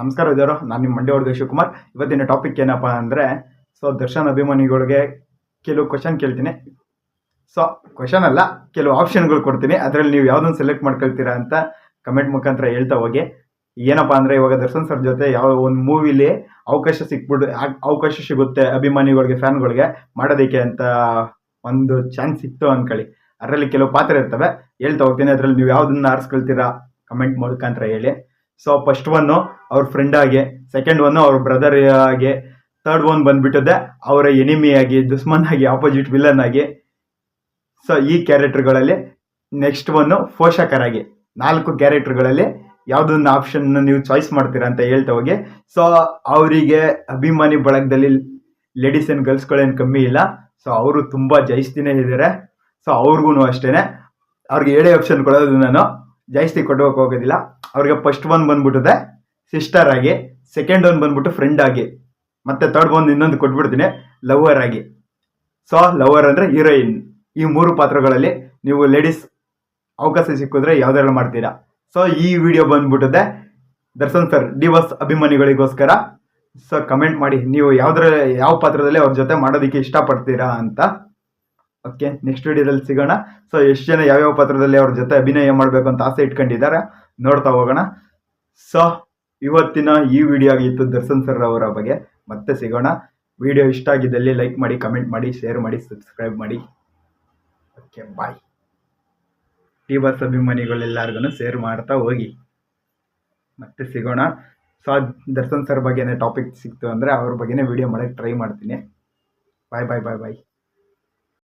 ನಮಸ್ಕಾರ ಇದ್ದವರು, ನಾನು ನಿಮ್ಮ ಮಂಡ್ಯವ್ರದ್ದು ಶಿವಕುಮಾರ್. ಇವತ್ತಿನ ಟಾಪಿಕ್ ಏನಪ್ಪ ಅಂದರೆ, ದರ್ಶನ್ ಅಭಿಮಾನಿಗಳಿಗೆ ಕೆಲವು ಕ್ವಶನ್ ಕೇಳ್ತೀನಿ. ಕ್ವಶನ್ ಅಲ್ಲ, ಕೆಲವು ಆಪ್ಷನ್ಗಳು ಕೊಡ್ತೀನಿ. ಅದರಲ್ಲಿ ನೀವು ಯಾವುದನ್ನು ಸೆಲೆಕ್ಟ್ ಮಾಡ್ಕೊಳ್ತೀರಾ ಅಂತ ಕಮೆಂಟ್ ಮುಖಾಂತರ ಹೇಳ್ತಾ ಹೋಗಿ. ಏನಪ್ಪ ಅಂದರೆ, ಇವಾಗ ದರ್ಶನ್ ಸರ್ ಜೊತೆ ಯಾವ ಒಂದು ಮೂವಿಲಿ ಅವಕಾಶ ಸಿಗುತ್ತೆ ಅಭಿಮಾನಿಗಳಿಗೆ, ಫ್ಯಾನ್ಗಳಿಗೆ ಮಾಡೋದಕ್ಕೆ ಅಂತ ಒಂದು ಚಾನ್ಸ್ ಸಿಕ್ತು ಅಂದ್ಕೊಳ್ಳಿ. ಅದರಲ್ಲಿ ಕೆಲವು ಪಾತ್ರ ಇರ್ತವೆ, ಹೇಳ್ತಾ ಹೋಗ್ತೀನಿ. ಅದರಲ್ಲಿ ನೀವು ಯಾವುದನ್ನ ಆರಿಸ್ಕೊಳ್ತೀರಾ ಕಮೆಂಟ್ ಮುಖಾಂತರ ಹೇಳಿ. ಫಸ್ಟ್ ಒನ್ನು ಅವ್ರ ಫ್ರೆಂಡ್ ಆಗಿ, ಸೆಕೆಂಡ್ ಒನ್ನು ಅವ್ರ ಬ್ರದರ್ ಆಗಿ, ಥರ್ಡ್ ಒನ್ ಬಂದ್ಬಿಟ್ಟದೆ ಅವರ ಎನಿಮಿ ಆಗಿ, ದುಶ್ಮನ್ ಆಗಿ, ಆಪೋಸಿಟ್ ವಿಲನ್ ಆಗಿ. ಈ ಕ್ಯಾರೆಕ್ಟರ್ಗಳಲ್ಲಿ ನೆಕ್ಸ್ಟ್ ಒನ್ನು ಪೋಷಕರಾಗಿ. 4 ಕ್ಯಾರೆಕ್ಟರ್ಗಳಲ್ಲಿ ಯಾವುದನ್ನ ಆಪ್ಷನ್ ನೀವು ಚಾಯ್ಸ್ ಮಾಡ್ತೀರಾ ಅಂತ ಹೇಳ್ತಾ ಹೋಗಿ. ಅವರಿಗೆ ಅಭಿಮಾನಿ ಬಳಗದಲ್ಲಿ ಲೇಡೀಸ್ ಆ್ಯಂಡ್ ಗರ್ಲ್ಸ್ಗಳೇನು ಕಮ್ಮಿ ಇಲ್ಲ. ಅವರು ತುಂಬ ಜಾಸ್ತಿನೇ ಇದ್ದಾರೆ. ಅವ್ರಿಗೂ ಅಷ್ಟೇ, ಅವ್ರಿಗೆ 7 ಆಪ್ಷನ್ ಕೊಡೋದು ನಾನು ಜಾಸ್ತಿ ಕೊಡೋಕೆ ಹೋಗೋದಿಲ್ಲ. ಅವ್ರಿಗೆ ಫಸ್ಟ್ ಒನ್ ಬಂದ್ಬಿಟ್ಟಿದೆ ಸಿಸ್ಟರ್ ಆಗಿ, ಸೆಕೆಂಡ್ ಒನ್ ಬಂದ್ಬಿಟ್ಟು ಫ್ರೆಂಡ್ ಆಗಿ, ಮತ್ತೆ ಥರ್ಡ್ ಒನ್ ಇನ್ನೊಂದು ಕೊಟ್ಬಿಡ್ತೀನಿ ಲವರ್ ಆಗಿ. ಲವರ್ ಅಂದರೆ ಹೀರೋಯಿನ್. ಈ 3 ಪಾತ್ರಗಳಲ್ಲಿ ನೀವು ಲೇಡೀಸ್ ಅವಕಾಶ ಸಿಕ್ಕಿದ್ರೆ ಯಾವ್ದಾದ್ರು ಮಾಡ್ತೀರಾ? ಈ ವಿಡಿಯೋ ಬಂದ್ಬಿಟ್ಟಿದೆ ದರ್ಶನ್ ಸರ್ ಡಿವೋರ್ಸ್ ಅಭಿಮಾನಿಗಳಿಗೋಸ್ಕರ. ಕಮೆಂಟ್ ಮಾಡಿ ನೀವು ಯಾವ ಪಾತ್ರದಲ್ಲಿ ಅವ್ರ ಜೊತೆ ಮಾಡೋದಕ್ಕೆ ಇಷ್ಟಪಡ್ತೀರಾ ಅಂತ. ಓಕೆ, ನೆಕ್ಸ್ಟ್ ವಿಡಿಯೋದಲ್ಲಿ ಸಿಗೋಣ. ಎಷ್ಟು ಜನ ಯಾವ್ಯಾವ ಪಾತ್ರದಲ್ಲಿ ಅವ್ರ ಜೊತೆ ಅಭಿನಯ ಮಾಡಬೇಕು ಅಂತ ಆಸೆ ಇಟ್ಕೊಂಡಿದ್ದಾರೆ ನೋಡ್ತಾ ಹೋಗೋಣ. ಇವತ್ತಿನ ಈ ವಿಡಿಯೋ ಆಗಿತ್ತು ದರ್ಶನ್ ಸರ್ ಅವರ ಬಗ್ಗೆ. ಮತ್ತೆ ಸಿಗೋಣ. ವಿಡಿಯೋ ಇಷ್ಟ ಆಗಿದ್ದಲ್ಲಿ ಲೈಕ್ ಮಾಡಿ, ಕಮೆಂಟ್ ಮಾಡಿ, ಶೇರ್ ಮಾಡಿ, ಸಬ್ಸ್ಕ್ರೈಬ್ ಮಾಡಿ. ಓಕೆ, ಬಾಯ್. ಡಿವೋರ್ಸ್ ಅಭಿಮಾನಿಗಳೆಲ್ಲರಿಗೂ ಶೇರ್ ಮಾಡ್ತಾ ಹೋಗಿ. ಮತ್ತೆ ಸಿಗೋಣ. ದರ್ಶನ್ ಸರ್ ಬಗ್ಗೆನೇ ಟಾಪಿಕ್ ಸಿಕ್ತು ಅಂದರೆ ಅವ್ರ ಬಗ್ಗೆನೇ ವಿಡಿಯೋ ಮಾಡೋಕ್ಕೆ ಟ್ರೈ ಮಾಡ್ತೀನಿ. ಬಾಯ್ ಬಾಯ್ ಬಾಯ್ ಬಾಯ್.